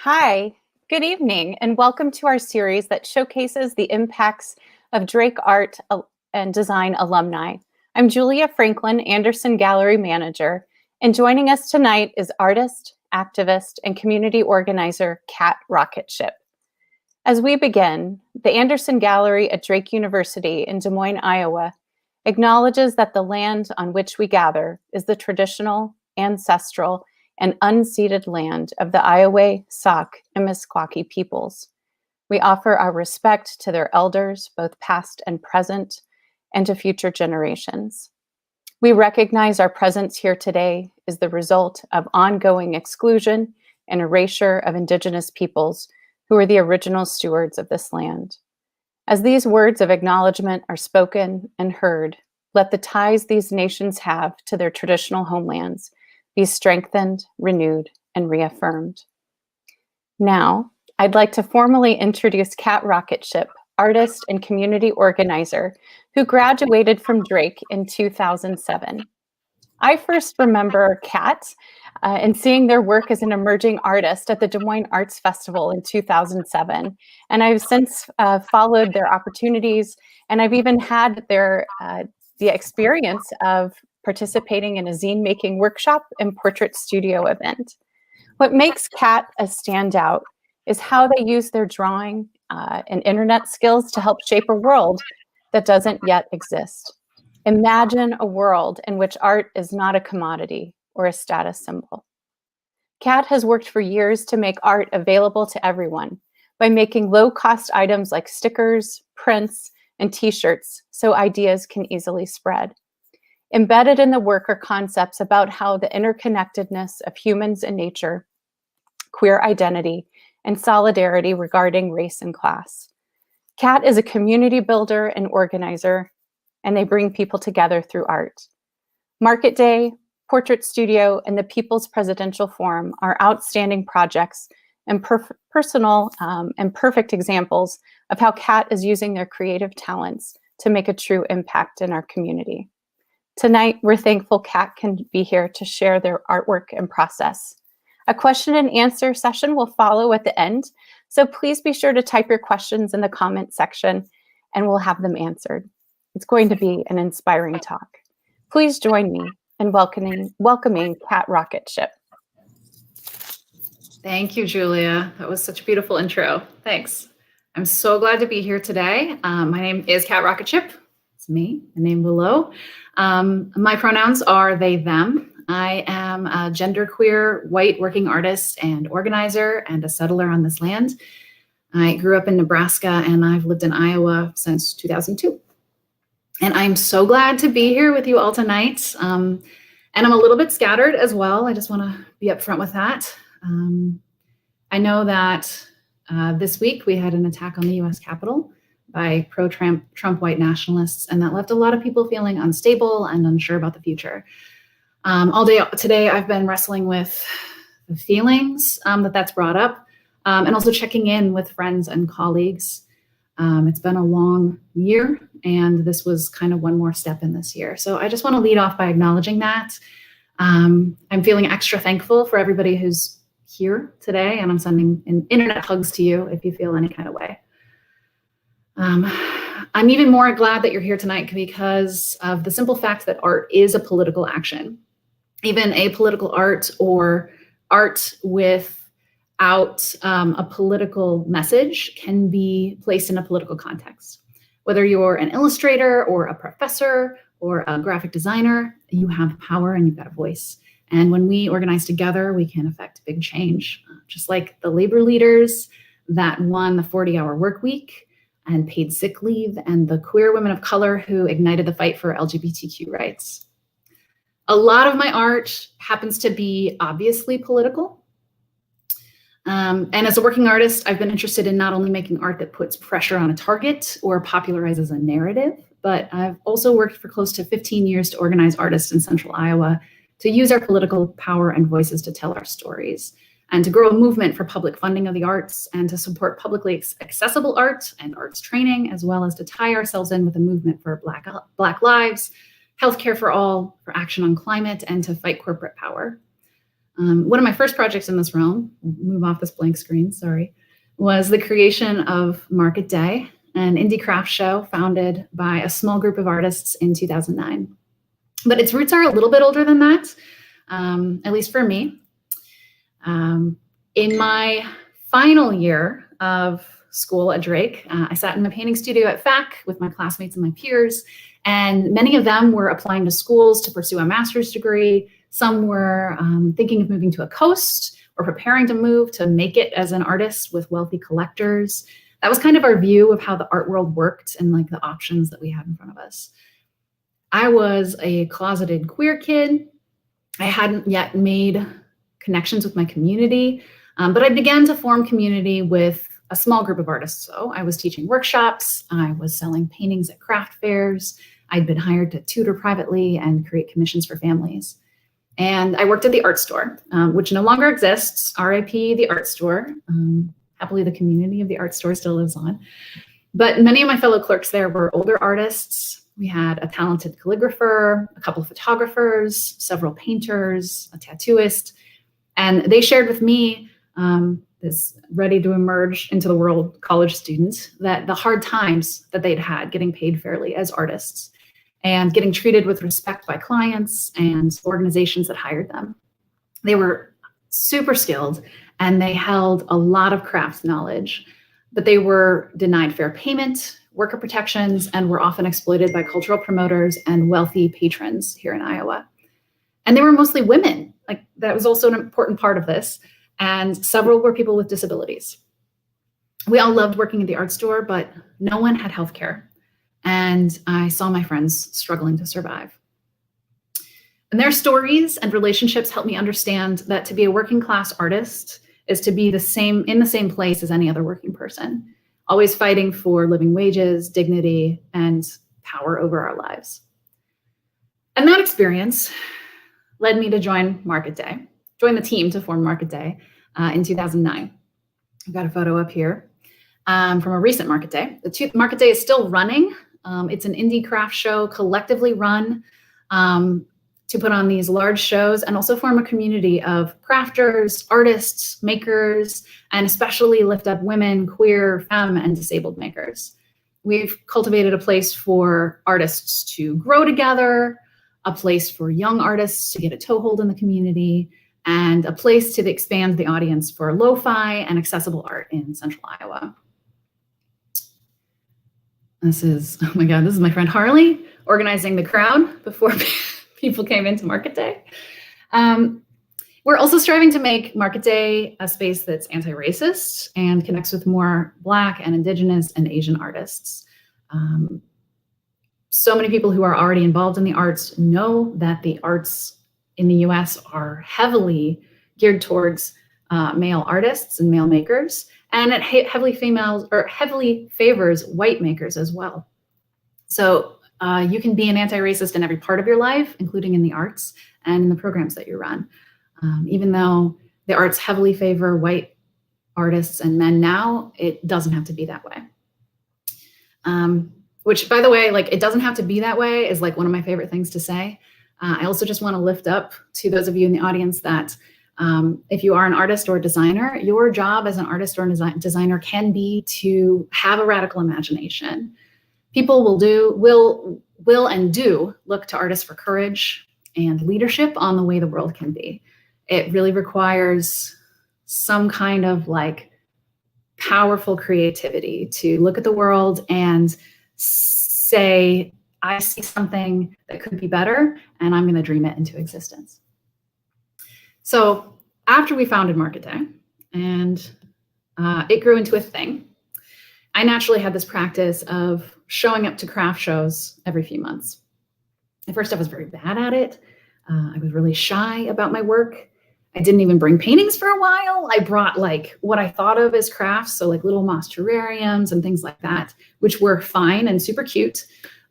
Hi, good evening, and welcome to our series that showcases the impacts of Drake Art and Design alumni. I'm Julia Franklin, Anderson Gallery Manager, and joining us tonight is artist, activist, and community organizer Cat Rocketship. As we begin, the Anderson Gallery at Drake University in Des Moines, Iowa, acknowledges that the land on which we gather is the traditional, ancestral, and unceded land of the Iowa, Sauk, and Meskwaki peoples. We offer our respect to their elders, both past and present, and to future generations. We recognize our presence here today is the result of ongoing exclusion and erasure of Indigenous peoples who are the original stewards of this land. As these words of acknowledgement are spoken and heard, let the ties these nations have to their traditional homelands be strengthened, renewed, and reaffirmed. Now, I'd like to formally introduce Cat Rocketship, artist and community organizer who graduated from Drake in 2007. I first remember Cat and seeing their work as an emerging artist at the Des Moines Arts Festival in 2007. And I've since followed their opportunities, and I've even had the experience of participating in a zine making workshop and portrait studio event. What makes Cat a standout is how they use their drawing and internet skills to help shape a world that doesn't yet exist. Imagine a world in which art is not a commodity or a status symbol. Cat has worked for years to make art available to everyone by making low-cost items like stickers, prints, and t-shirts so ideas can easily spread. Embedded in the work are concepts about how the interconnectedness of humans and nature, queer identity, and solidarity regarding race and class. Cat is a community builder and organizer, and they bring people together through art. Market Day, Portrait Studio, and the People's Presidential Forum are outstanding projects and personal and perfect examples of how Cat is using their creative talents to make a true impact in our community. Tonight, we're thankful Cat can be here to share their artwork and process. A question and answer session will follow at the end, so please be sure to type your questions in the comment section and we'll have them answered. It's going to be an inspiring talk. Please join me in welcoming Cat Rocketship. Thank you, Julia. That was such a beautiful intro. Thanks. I'm so glad to be here today. My name is Cat Rocketship. It's me, the name below. My pronouns are they, them. I am a genderqueer, white working artist and organizer and a settler on this land. I grew up in Nebraska and I've lived in Iowa since 2002. And I'm so glad to be here with you all tonight. And I'm a little bit scattered as well. I just want to be upfront with that. I know that this week we had an attack on the US Capitol by pro-Trump white nationalists, and that left a lot of people feeling unstable and unsure about the future. All day today, I've been wrestling with the feelings that's brought up, and also checking in with friends and colleagues. It's been a long year, and this was kind of one more step in this year. So I just want to lead off by acknowledging that. I'm feeling extra thankful for everybody who's here today, and I'm sending internet hugs to you if you feel any kind of way. I'm even more glad that you're here tonight because of the simple fact that art is a political action. Even apolitical art or art without a political message can be placed in a political context. Whether you're an illustrator or a professor or a graphic designer, you have power and you've got a voice. And when we organize together, we can affect big change. Just like the labor leaders that won the 40-hour work week and paid sick leave, and the queer women of color who ignited the fight for LGBTQ rights. A lot of my art happens to be obviously political. And as a working artist, I've been interested in not only making art that puts pressure on a target or popularizes a narrative, but I've also worked for close to 15 years to organize artists in Central Iowa to use our political power and voices to tell our stories, and to grow a movement for public funding of the arts, and to support publicly accessible art and arts training, as well as to tie ourselves in with a movement for Black lives, healthcare for all, for action on climate, and to fight corporate power. One of my first projects in this realm, move off this blank screen, sorry, was the creation of Market Day, an indie craft show founded by a small group of artists in 2009. But its roots are a little bit older than that, at least for me. In my final year of school at Drake, I sat in my painting studio at FAC with my classmates and my peers, and many of them were applying to schools to pursue a master's degree. Some were thinking of moving to a coast or preparing to move to make it as an artist with wealthy collectors. That was kind of our view of how the art world worked and like the options that we had in front of us. I was a closeted queer kid. I hadn't yet made connections with my community, but I began to form community with a small group of artists. So I was teaching workshops, I was selling paintings at craft fairs, I'd been hired to tutor privately and create commissions for families. And I worked at the art store, which no longer exists, RIP the art store. Happily, the community of the art store still lives on. But many of my fellow clerks there were older artists. We had a talented calligrapher, a couple of photographers, several painters, a tattooist, and they shared with me, this ready to emerge into the world college student, that the hard times that they'd had getting paid fairly as artists and getting treated with respect by clients and organizations that hired them. They were super skilled and they held a lot of craft knowledge, but they were denied fair payment, worker protections, and were often exploited by cultural promoters and wealthy patrons here in Iowa. And they were mostly women. Like, that was also an important part of this. And several were people with disabilities. We all loved working at the art store, but no one had healthcare. And I saw my friends struggling to survive. And their stories and relationships helped me understand that to be a working class artist is to be in the same place as any other working person, always fighting for living wages, dignity, and power over our lives. And that experience led me to join the team to form Market Day in 2009. I've got a photo up here from a recent Market Day. Market Day is still running. It's an indie craft show collectively run to put on these large shows and also form a community of crafters, artists, makers, and especially lift up women, queer, femme, and disabled makers. We've cultivated a place for artists to grow together, a place for young artists to get a toehold in the community, and a place to expand the audience for lo-fi and accessible art in Central Iowa. This is my friend Harley organizing the crowd before people came into Market Day. We're also striving to make Market Day a space that's anti-racist and connects with more Black and Indigenous and Asian artists. So many people who are already involved in the arts know that the arts in the US are heavily geared towards male artists and male makers, and it heavily favors white makers as well. So you can be an anti-racist in every part of your life, including in the arts and in the programs that you run. Even though the arts heavily favor white artists and men now, it doesn't have to be that way. Which, by the way, like, it doesn't have to be that way is like one of my favorite things to say. I also just want to lift up to those of you in the audience that if you are an artist or a designer, your job as an artist or a designer can be to have a radical imagination. People will and do look to artists for courage and leadership on the way the world can be. It really requires some kind of like powerful creativity to look at the world and say, I see something that could be better, and I'm going to dream it into existence. So after we founded Market Day and it grew into a thing, I naturally had this practice of showing up to craft shows every few months. At first, I was very bad at it. I was really shy about my work. I didn't even bring paintings for a while. I brought like what I thought of as crafts, so like little moss terrariums and things like that, which were fine and super cute.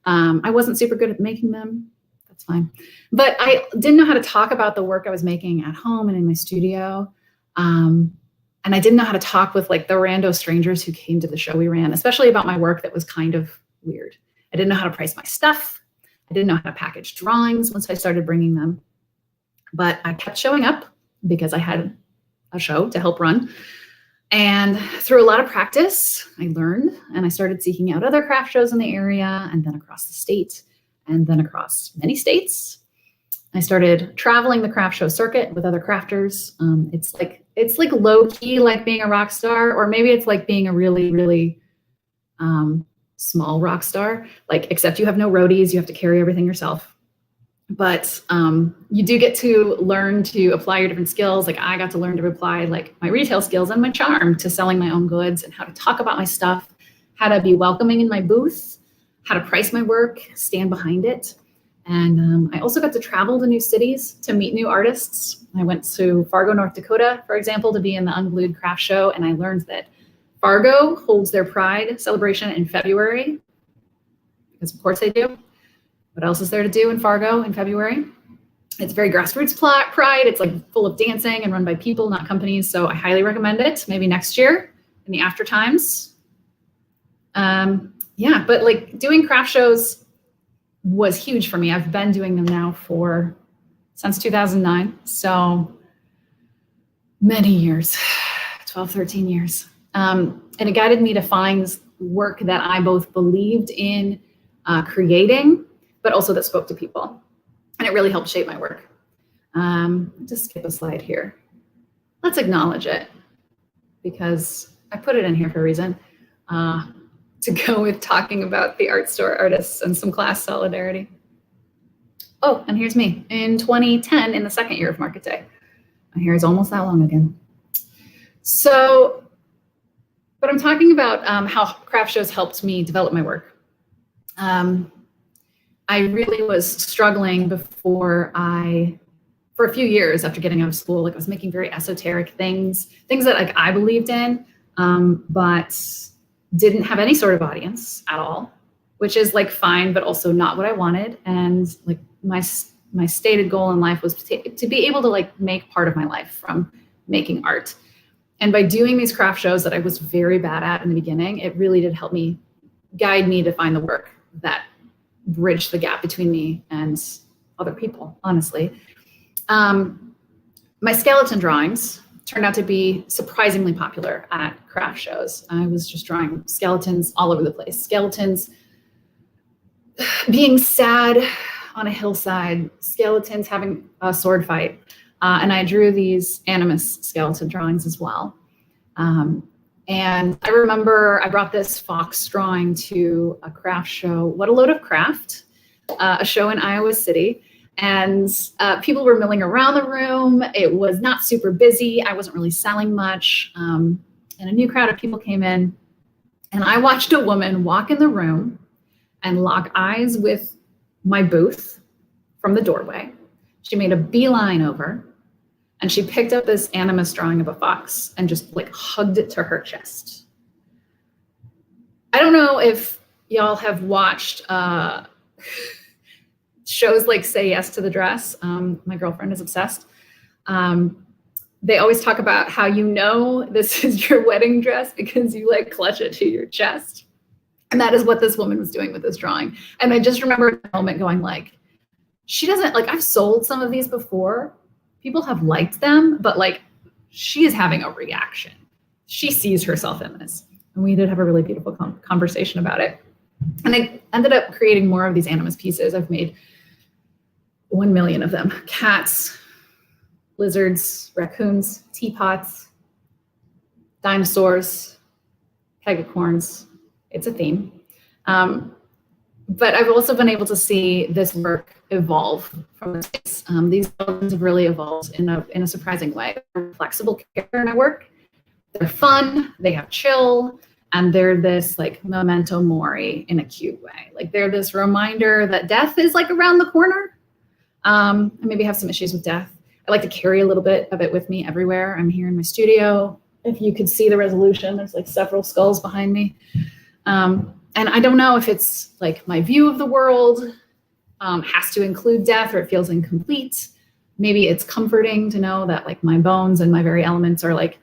I wasn't super good at making them. That's fine. But I didn't know how to talk about the work I was making at home and in my studio. And I didn't know how to talk with like the rando strangers who came to the show we ran, especially about my work that was kind of weird. I didn't know how to price my stuff. I didn't know how to package drawings once I started bringing them. But I kept showing up because I had a show to help run. And through a lot of practice, I learned, and I started seeking out other craft shows in the area, and then across the state, and then across many states. I started traveling the craft show circuit with other crafters. It's like low key, like being a rock star, or maybe it's like being a really, really small rock star, like, except you have no roadies, you have to carry everything yourself. But you do get to learn to apply your different skills. Like, I got to learn to apply like my retail skills and my charm to selling my own goods, and how to talk about my stuff, how to be welcoming in my booth, how to price my work, stand behind it. And I also got to travel to new cities to meet new artists. I went to Fargo, North Dakota, for example, to be in the Unglued Craft Show, and I learned that Fargo holds their Pride celebration in February, because of course they do. What else is there to do in Fargo in February? It's very grassroots pride. It's like full of dancing and run by people, not companies. So I highly recommend it. Maybe next year in the after times. Yeah, but like doing craft shows was huge for me. I've been doing them now since 2009. So many years, 12, 13 years. And it guided me to find work that I both believed in creating, but also that spoke to people. And it really helped shape my work. Just skip a slide here. Let's acknowledge it, because I put it in here for a reason, to go with talking about the art store artists and some class solidarity. Oh, and here's me in 2010 in the second year of Market Day. My hair is almost that long again. So, but I'm talking about how craft shows helped me develop my work. I really was struggling for a few years after getting out of school. Like, I was making very esoteric things that like I believed in, but didn't have any sort of audience at all, which is like fine, but also not what I wanted. And like my stated goal in life was to be able to like make part of my life from making art. And by doing these craft shows that I was very bad at in the beginning, it really did help me, guide me to find the work that bridged the gap between me and other people, honestly. My skeleton drawings turned out to be surprisingly popular at craft shows. I was just drawing skeletons all over the place. Skeletons being sad on a hillside, skeletons having a sword fight. And I drew these animus skeleton drawings as well. And I remember I brought this fox drawing to a craft show, What a Load of Craft, a show in Iowa City. And people were milling around the room. It was not super busy. I wasn't really selling much. And a new crowd of people came in. And I watched a woman walk in the room and lock eyes with my booth from the doorway. She made a beeline over, and she picked up this animus drawing of a fox and just like hugged it to her chest. I don't know if y'all have watched shows like Say Yes to the Dress. My girlfriend is obsessed. They always talk about how this is your wedding dress because you like clutch it to your chest. And that is what this woman was doing with this drawing. And I just remember a moment going like, she doesn't, like, I've sold some of these before. People have liked them, but like, she is having a reaction. She sees herself in this. And we did have a really beautiful conversation about it. And I ended up creating more of these animus pieces. I've made 1 million of them. Cats, lizards, raccoons, teapots, dinosaurs, pegacorns. It's a theme. But I've also been able to see this work evolve from the space. These elements have really evolved in a surprising way. They're flexible character in my work. They're fun, they have chill, and they're this like memento mori in a cute way. Like, they're this reminder that death is like around the corner. I maybe have some issues with death. I like to carry a little bit of it with me everywhere. I'm here in my studio. If you could see the resolution, there's like several skulls behind me. And I don't know if it's like my view of the world has to include death, or it feels incomplete. Maybe it's comforting to know that like my bones and my very elements are like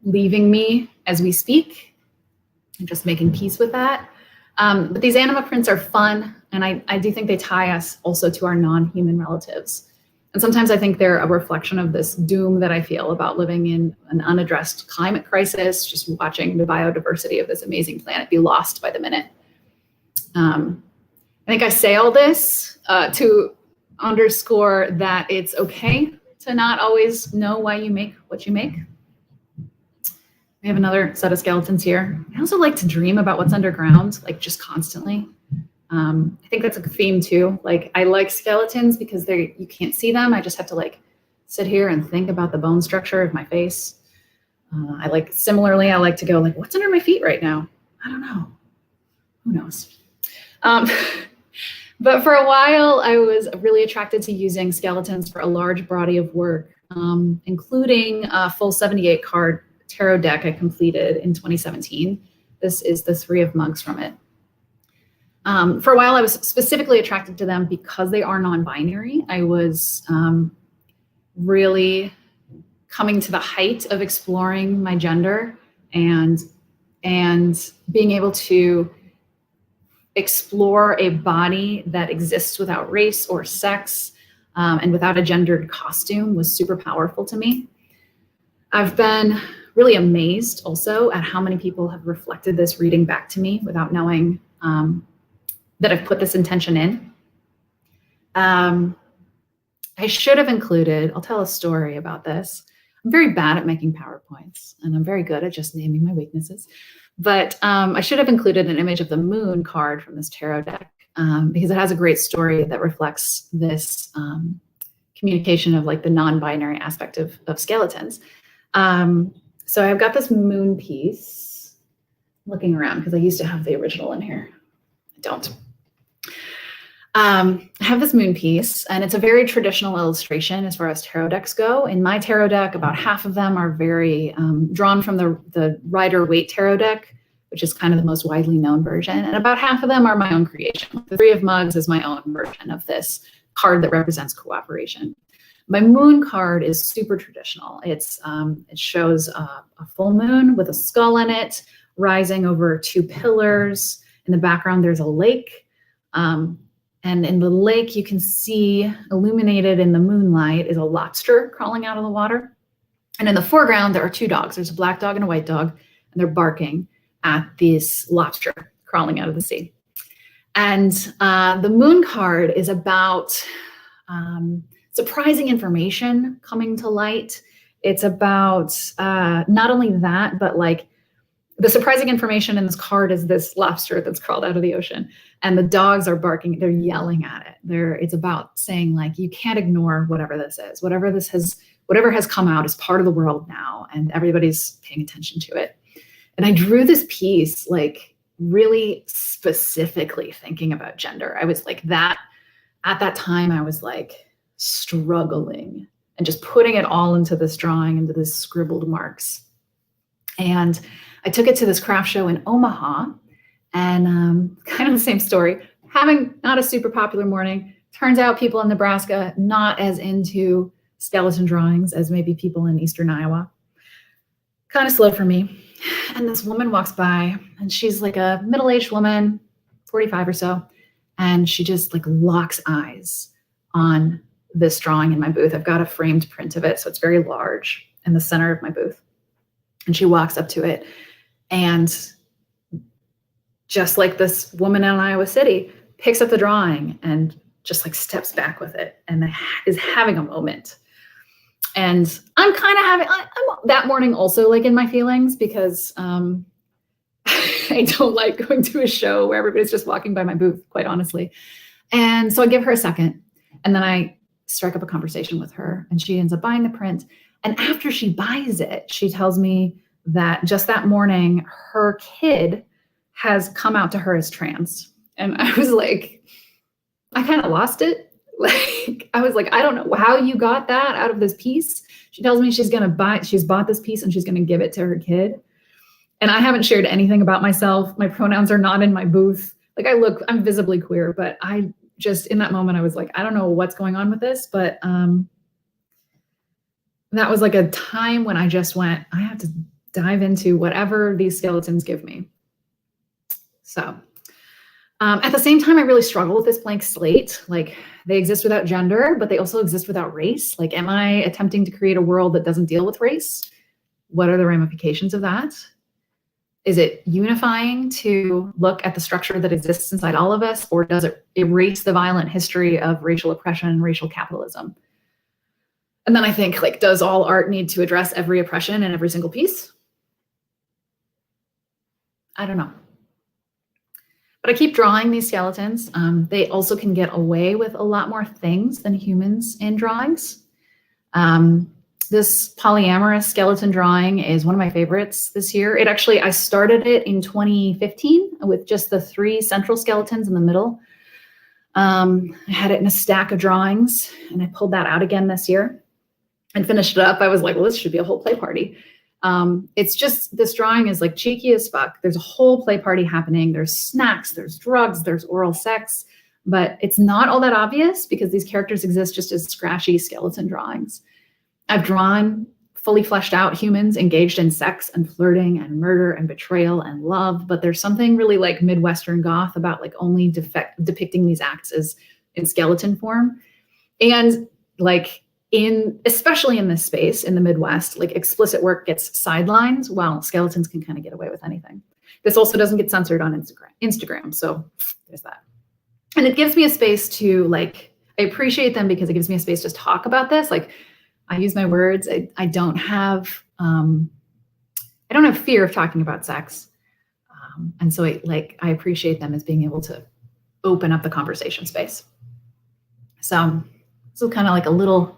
leaving me as we speak, and just making peace with that. But these anima prints are fun, and I do think they tie us also to our non-human relatives. And sometimes I think they're a reflection of this doom that I feel about living in an unaddressed climate crisis, just watching the biodiversity of this amazing planet be lost by the minute. I think I say all this to underscore that it's okay to not always know why you make what you make. We have another set of skeletons here. I also like to dream about what's underground, like just constantly. I think that's a theme too. Like I like skeletons because you can't see them. I just have to like sit here and think about the bone structure of my face. Similarly, I like to go like, what's under my feet right now? I don't know. Who knows? But for a while, I was really attracted to using skeletons for a large body of work, including a full 78 card tarot deck I completed in 2017. This is the Three of Mugs from it. For a while, I was specifically attracted to them because they are non-binary. I was really coming to the height of exploring my gender and being able to explore a body that exists without race or sex and without a gendered costume was super powerful to me. I've been really amazed also at how many people have reflected this reading back to me without knowing that I've put this intention in. I should have included, I'll tell a story about this. I'm very bad at making PowerPoints and I'm very good at just naming my weaknesses. But I should have included an image of the moon card from this tarot deck because it has a great story that reflects this communication of like the non-binary aspect of skeletons. So I've got this moon piece. I'm looking around because I used to have the original in here. I don't. I have this moon piece, and it's a very traditional illustration as far as tarot decks go. In my tarot deck, about half of them are very drawn from the Rider-Waite tarot deck, which is kind of the most widely known version, and about half of them are my own creation. The Three of Mugs is my own version of this card that represents cooperation. My moon card is super traditional. It shows a full moon with a skull in it, rising over two pillars. In the background, there's a lake. And in the lake, you can see illuminated in the moonlight is a lobster crawling out of the water. And in the foreground, there are two dogs. There's a black dog and a white dog, and they're barking at this lobster crawling out of the sea. And the moon card is about surprising information coming to light. It's about not only that, but like the surprising information in this card is this lobster that's crawled out of the ocean, and the dogs are barking. They're yelling at it. It's about saying like, you can't ignore whatever this is. Whatever has come out is part of the world now, and everybody's paying attention to it. And I drew this piece like really specifically thinking about gender. I was like that at that time. I was like struggling and just putting it all into this drawing, into this scribbled marks. And I took it to this craft show in Omaha, and kind of the same story, having not a super popular morning. Turns out people in Nebraska not as into skeleton drawings as maybe people in Eastern Iowa. Kind of slow for me. And this woman walks by, and she's like a middle-aged woman, 45 or so, and she just like locks eyes on this drawing in my booth. I've got a framed print of it, so it's very large in the center of my booth. And she walks up to it, and just like this woman in Iowa City, picks up the drawing and just like steps back with it and is having a moment. And I'm kind of I'm that morning also like in my feelings because I don't like going to a show where everybody's just walking by my booth, quite honestly. And so I give her a second, and then I strike up a conversation with her, and she ends up buying the print. And after she buys it, she tells me that just that morning, her kid has come out to her as trans. And I was like, I kind of lost it. Like, I was like, I don't know how you got that out of this piece. She tells me she's bought this piece and she's going to give it to her kid. And I haven't shared anything about myself. My pronouns are not in my booth. Like I'm visibly queer, but I just, in that moment, I was like, I don't know what's going on with this, but that was like a time when I just went, I have to dive into whatever these skeletons give me. So At the same time, I really struggle with this blank slate. Like, they exist without gender, but they also exist without race. Like, am I attempting to create a world that doesn't deal with race? What are the ramifications of that? Is it unifying to look at the structure that exists inside all of us, or does it erase the violent history of racial oppression and racial capitalism? And then I think, like, does all art need to address every oppression in every single piece? I don't know. But I keep drawing these skeletons. They also can get away with a lot more things than humans in drawings. This polyamorous skeleton drawing is one of my favorites this year. I started it in 2015 with just the 3 central skeletons in the middle. I had it in a stack of drawings, and I pulled that out again this year and finished it up. I was like, well, this should be a whole play party. It's just, this drawing is like cheeky as fuck. There's a whole play party happening. There's snacks, there's drugs, there's oral sex, but it's not all that obvious because these characters exist just as scratchy skeleton drawings. I've drawn fully fleshed out humans engaged in sex and flirting and murder and betrayal and love, but there's something really like Midwestern goth about like only depicting these acts as in skeleton form. And like, especially in this space in the Midwest, like explicit work gets sidelined while skeletons can kind of get away with anything. This also doesn't get censored on Instagram. So there's that. And it gives me a space to like, I appreciate them because it gives me a space to talk about this. Like, I use my words. I don't have fear of talking about sex. And so I appreciate them as being able to open up the conversation space. So this is kind of like a little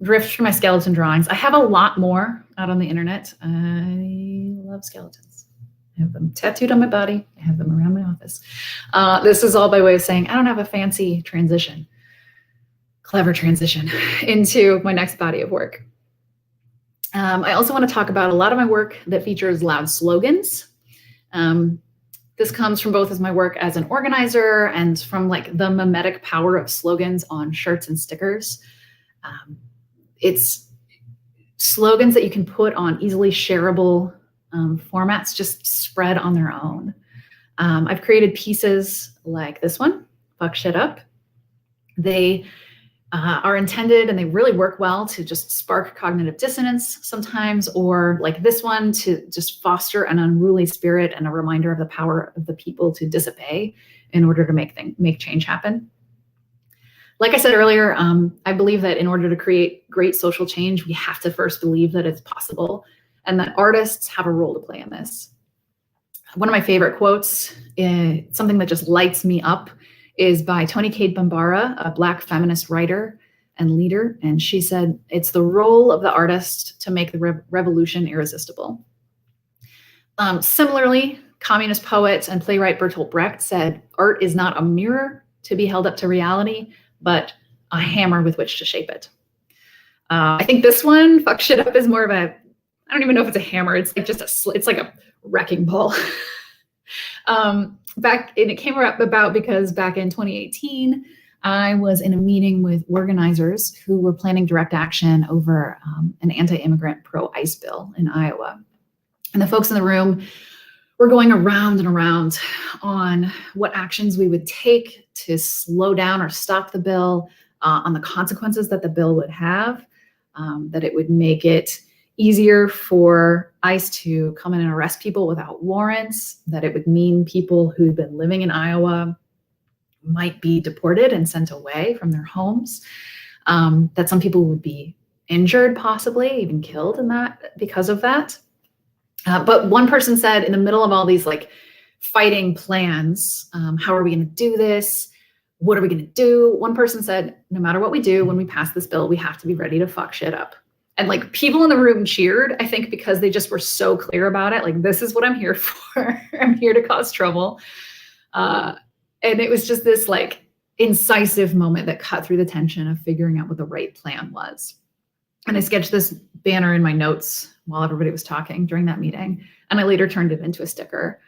drift from my skeleton drawings. I have a lot more out on the internet. I love skeletons. I have them tattooed on my body. I have them around my office. This is all by way of saying I don't have a fancy transition, clever transition into my next body of work. I also want to talk about a lot of my work that features loud slogans. This comes from both as my work as an organizer and from like the mimetic power of slogans on shirts and stickers. It's slogans that you can put on easily shareable formats, just spread on their own. I've created pieces like this one, Fuck Shit Up. They are intended, and they really work well, to just spark cognitive dissonance sometimes, or like this one to just foster an unruly spirit and a reminder of the power of the people to disobey in order to make change happen. Like I said earlier, I believe that in order to create great social change, we have to first believe that it's possible and that artists have a role to play in this. One of my favorite quotes, something that just lights me up, is by Toni Cade Bambara, a Black feminist writer and leader. And she said, it's the role of the artist to make the revolution irresistible. Similarly, communist poet and playwright Bertolt Brecht said, art is not a mirror to be held up to reality, but a hammer with which to shape it. I think this one, Fuck Shit Up, is more of a, I don't even know if it's a hammer. It's like it's like a wrecking ball. It came about because back in 2018, I was in a meeting with organizers who were planning direct action over an anti-immigrant pro-ICE bill in Iowa. And the folks in the room were going around and around on what actions we would take to slow down or stop the bill, on the consequences that the bill would have, that it would make it easier for ICE to come in and arrest people without warrants, that it would mean people who'd been living in Iowa might be deported and sent away from their homes, that some people would be injured, possibly even killed in that because of that. But one person said, in the middle of all these like fighting plans, how are we going to do this? What are we going to do? One person said, no matter what we do, when we pass this bill, we have to be ready to fuck shit up. And like people in the room cheered, I think, because they just were so clear about it. Like, this is what I'm here for. I'm here to cause trouble. And it was just this like incisive moment that cut through the tension of figuring out what the right plan was. And I sketched this banner in my notes while everybody was talking during that meeting. And I later turned it into a sticker.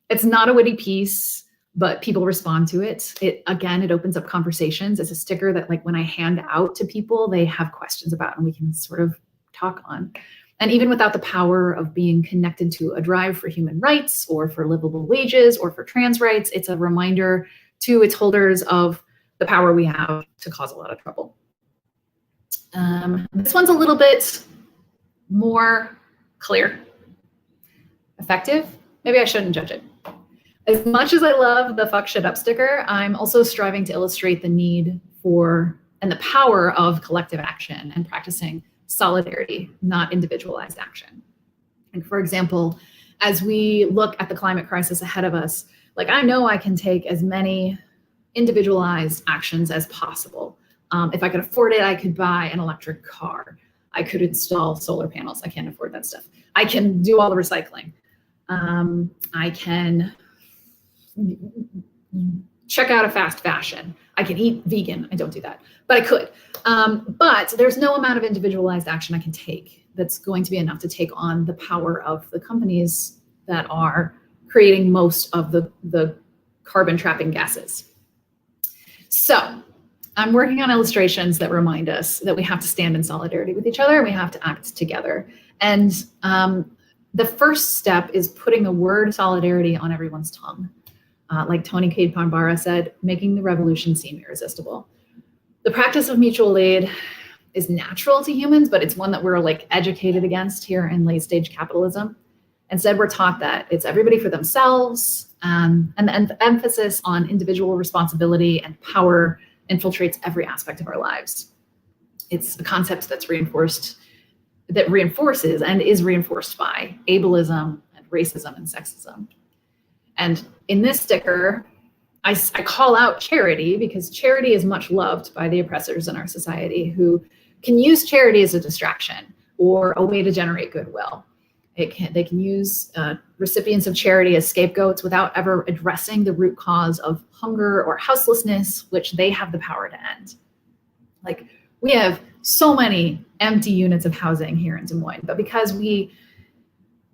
It's not a witty piece, but people respond to it. It opens up conversations. It's a sticker that like when I hand out to people, they have questions about and we can sort of talk on. And even without the power of being connected to a drive for human rights or for livable wages or for trans rights, it's a reminder to its holders of the power we have to cause a lot of trouble. This one's a little bit more clear. Effective? Maybe I shouldn't judge it. As much as I love the fuck shit up sticker, I'm also striving to illustrate the need for and the power of collective action and practicing solidarity, not individualized action. And for example, as we look at the climate crisis ahead of us, like I know I can take as many individualized actions as possible. If I could afford it, I could buy an electric car. I could install solar panels. I can't afford that stuff. I can do all the recycling. I can check out a fast fashion. I can eat vegan. I don't do that, but I could. But there's no amount of individualized action I can take that's going to be enough to take on the power of the companies that are creating most of the carbon trapping gases. So I'm working on illustrations that remind us that we have to stand in solidarity with each other and we have to act together. And the first step is putting the word solidarity on everyone's tongue. Like Tony Cade Pambara said, making the revolution seem irresistible. The practice of mutual aid is natural to humans, but it's one that we're like educated against here in late stage capitalism. Instead, we're taught that it's everybody for themselves, and the emphasis on individual responsibility and power infiltrates every aspect of our lives. It's a concept that reinforces and is reinforced by ableism and racism and sexism. And in this sticker, I call out charity because charity is much loved by the oppressors in our society who can use charity as a distraction or a way to generate goodwill. They can use recipients of charity as scapegoats without ever addressing the root cause of hunger or houselessness, which they have the power to end. Like, we have so many empty units of housing here in Des Moines, but because we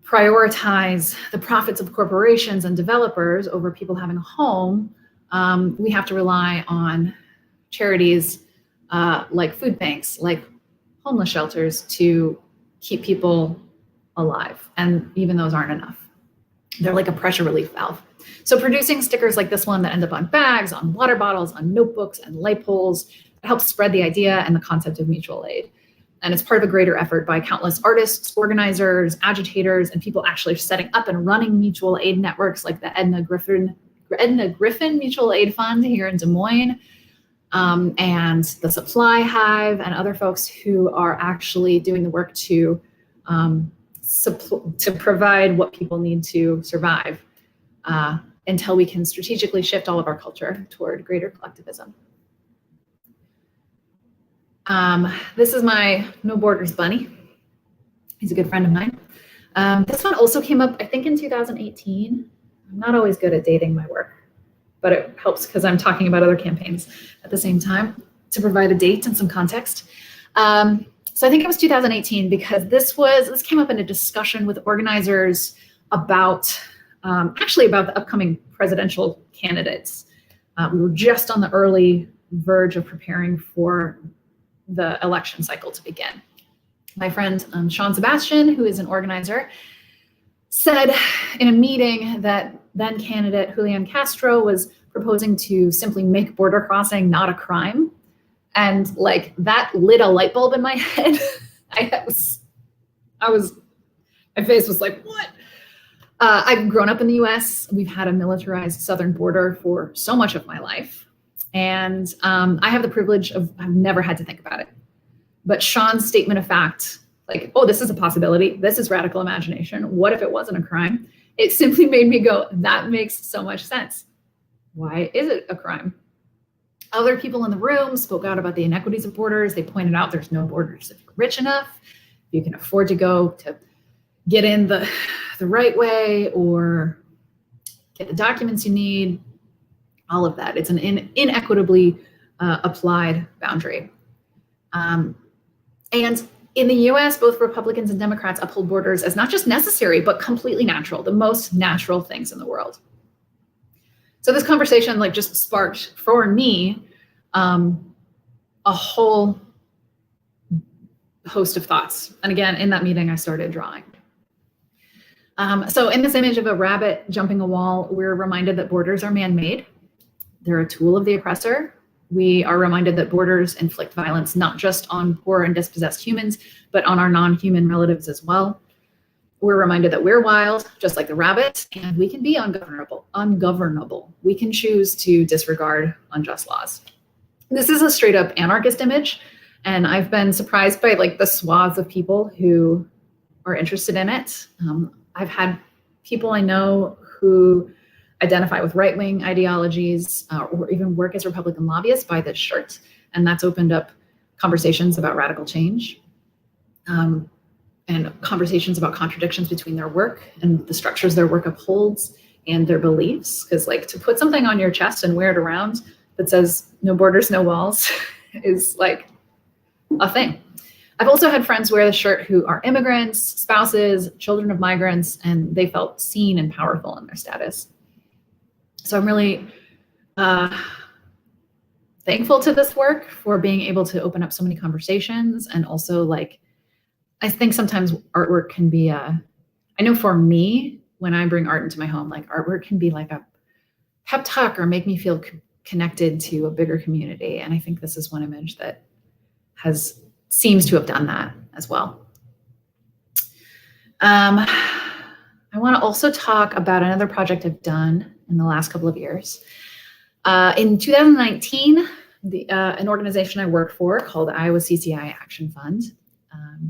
prioritize the profits of corporations and developers over people having a home, we have to rely on charities like food banks, like homeless shelters to keep people alive. And even those aren't enough. They're like a pressure relief valve. So producing stickers like this one that end up on bags, on water bottles, on notebooks and light poles, it helps spread the idea and the concept of mutual aid. And it's part of a greater effort by countless artists, organizers, agitators, and people actually setting up and running mutual aid networks like the Edna Griffin Mutual Aid Fund here in Des Moines, and the Supply Hive and other folks who are actually doing the work to provide what people need to survive until we can strategically shift all of our culture toward greater collectivism. This is my No Borders bunny. He's a good friend of mine. This one also came up, I think, in 2018. I'm not always good at dating my work, but it helps because I'm talking about other campaigns at the same time to provide a date and some context. So I think it was 2018 because this came up in a discussion with organizers about actually about the upcoming presidential candidates. We were just on the early verge of preparing for the election cycle to begin. My friend Sean Sebastian, who is an organizer, said in a meeting that then candidate Julian Castro was proposing to simply make border crossing not a crime. And like that lit a light bulb in my head. My face was like, what? I've grown up in the US. We've had a militarized southern border for so much of my life. And I have the privilege of, I've never had to think about it. But Sean's statement of fact, like, oh, this is a possibility. This is radical imagination. What if it wasn't a crime? It simply made me go, that makes so much sense. Why is it a crime? Other people in the room spoke out about the inequities of borders. They pointed out there's no borders if you're rich enough, if you can afford to go to get in the right way or get the documents you need, all of that. It's an inequitably applied boundary. And in the US, both Republicans and Democrats uphold borders as not just necessary, but completely natural, the most natural things in the world. So this conversation like just sparked for me a whole host of thoughts. And again, in that meeting, I started drawing. So in this image of a rabbit jumping a wall, we're reminded that borders are man-made. They're a tool of the oppressor. We are reminded that borders inflict violence not just on poor and dispossessed humans, but on our non-human relatives as well. We're reminded that we're wild, just like the rabbit, and we can be ungovernable. We can choose to disregard unjust laws. This is a straight up anarchist image, and I've been surprised by like the swaths of people who are interested in it. I've had people I know who identify with right-wing ideologies or even work as Republican lobbyists buy this shirt, and that's opened up conversations about radical change. And conversations about contradictions between their work and the structures their work upholds and their beliefs. Because like to put something on your chest and wear it around that says no borders, no walls is like a thing. I've also had friends wear the shirt who are immigrants, spouses, children of migrants, and they felt seen and powerful in their status. So I'm really thankful to this work for being able to open up so many conversations. And also like, I think sometimes artwork can be I know for me, when I bring art into my home, like artwork can be like a pep talk or make me feel connected to a bigger community. And I think this is one image that seems to have done that as well. I want to also talk about another project I've done in the last couple of years. In 2019, an organization I worked for called Iowa CCI Action Fund,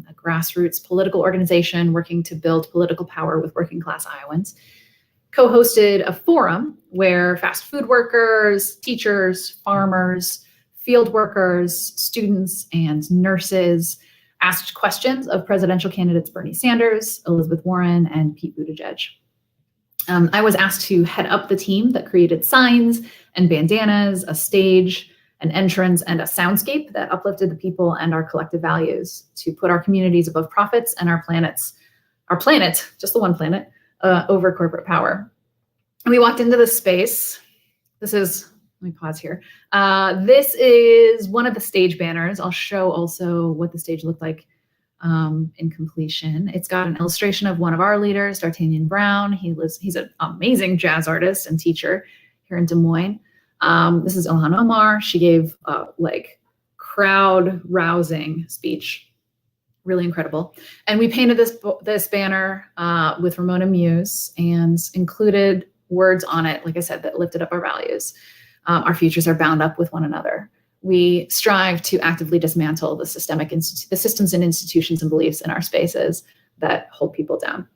a grassroots political organization working to build political power with working class Iowans, co-hosted a forum where fast food workers, teachers, farmers, field workers, students, and nurses asked questions of presidential candidates Bernie Sanders, Elizabeth Warren, and Pete Buttigieg. I was asked to head up the team that created signs and bandanas, a stage, an entrance, and a soundscape that uplifted the people and our collective values to put our communities above profits and our planet, just the one planet, over corporate power. And we walked into this space. Let me pause here. This is one of the stage banners. I'll show also what the stage looked like in completion. It's got an illustration of one of our leaders, D'Artagnan Brown. He's an amazing jazz artist and teacher here in Des Moines. This is Ilhan Omar. She gave like crowd-rousing speech, really incredible. And we painted this banner with Ramona Muse and included words on it, like I said, that lifted up our values. Our futures are bound up with one another. We strive to actively dismantle the systems and institutions and beliefs in our spaces that hold people down.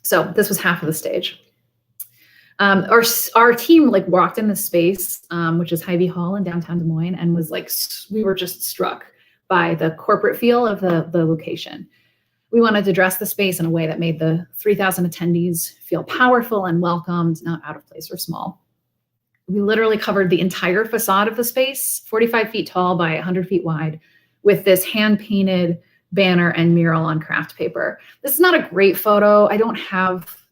So this was half of the stage. Our team like walked in the space, which is Hy-Vee Hall in downtown Des Moines, and was like, we were just struck by the corporate feel of the location. We wanted to dress the space in a way that made the 3,000 attendees feel powerful and welcomed, not out of place or small. We literally covered the entire facade of the space, 45 feet tall by 100 feet wide, with this hand-painted banner and mural on craft paper. This is not a great photo.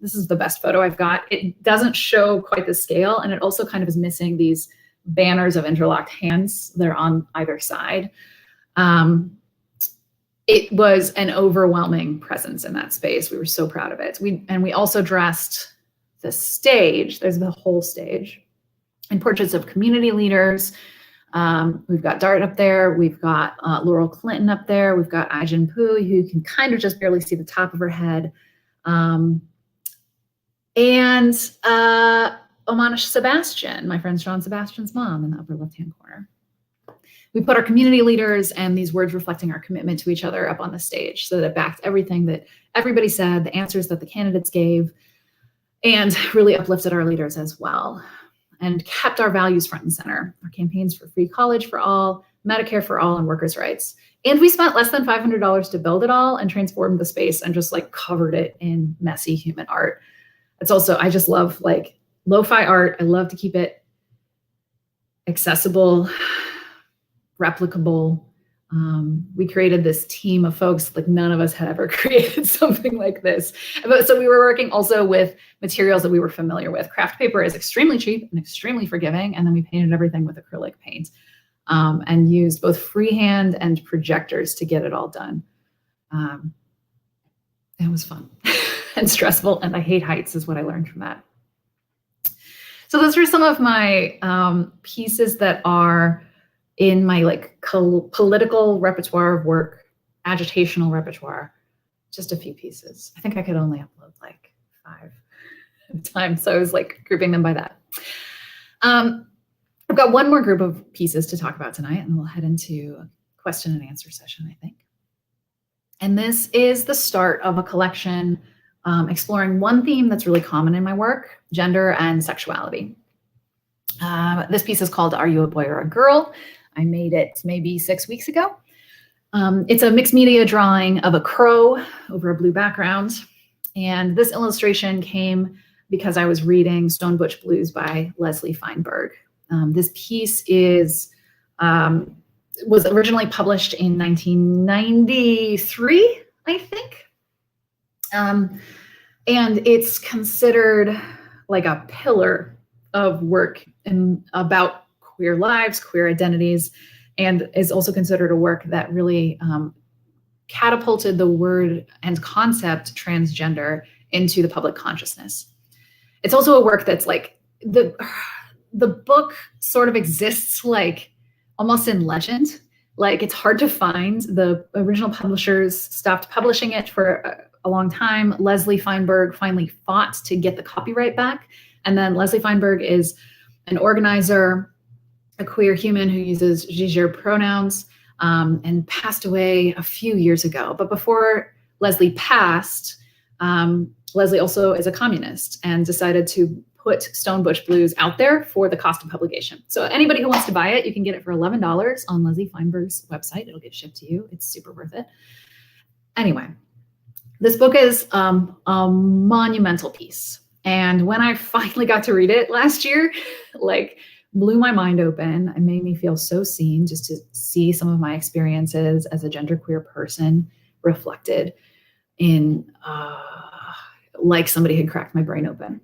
This is the best photo I've got. It doesn't show quite the scale, and it also kind of is missing these banners of interlocked hands that are on either side. It was an overwhelming presence in that space. We were so proud of it. We also dressed the stage. There's the whole stage in portraits of community leaders. We've got Dart up there. We've got Laurel Clinton up there. We've got Ai-jen Poo, who you can kind of just barely see the top of her head. And Omanish Sebastian, my friend Sean Sebastian's mom, in the upper left-hand corner. We put our community leaders and these words reflecting our commitment to each other up on the stage so that it backed everything that everybody said, the answers that the candidates gave, and really uplifted our leaders as well, and kept our values front and center. Our campaigns for free college for all, Medicare for all, and workers' rights. And we spent less than $500 to build it all and transformed the space and just like covered it in messy human art. It's also, I just love like lo-fi art. I love to keep it accessible, replicable. We created this team of folks, like none of us had ever created something like this. So we were working also with materials that we were familiar with. Craft paper is extremely cheap and extremely forgiving. And then we painted everything with acrylic paint and used both freehand and projectors to get it all done. It was fun and stressful, and I hate heights is what I learned from that. So those are some of my pieces that are in my like political repertoire of work, agitational repertoire, just a few pieces. I think I could only upload like 5 at a time. So I was like grouping them by that. I've got one more group of pieces to talk about tonight, and we'll head into a question and answer session, I think. And this is the start of a collection exploring one theme that's really common in my work, gender and sexuality. This piece is called Are You a Boy or a Girl? I made it maybe 6 weeks ago. It's a mixed media drawing of a crow over a blue background. And this illustration came because I was reading Stone Butch Blues by Leslie Feinberg. This piece was originally published in 1993, I think. And it's considered like a pillar of work about queer lives, queer identities, and is also considered a work that really catapulted the word and concept transgender into the public consciousness. It's also a work that's like, the book sort of exists like almost in legend. Like it's hard to find. The original publishers stopped publishing it for a long time. Leslie Feinberg finally fought to get the copyright back. And then Leslie Feinberg is an organizer, a queer human who uses she/her pronouns, and passed away a few years ago. But before Leslie passed, Leslie also is a communist and decided to put Stone Butch Blues out there for the cost of publication. So anybody who wants to buy it, you can get it for $11 on Leslie Feinberg's website. It'll get shipped to you. It's super worth it. Anyway, this book is a monumental piece. And when I finally got to read it last year, like blew my mind open. It made me feel so seen just to see some of my experiences as a genderqueer person reflected in like somebody had cracked my brain open.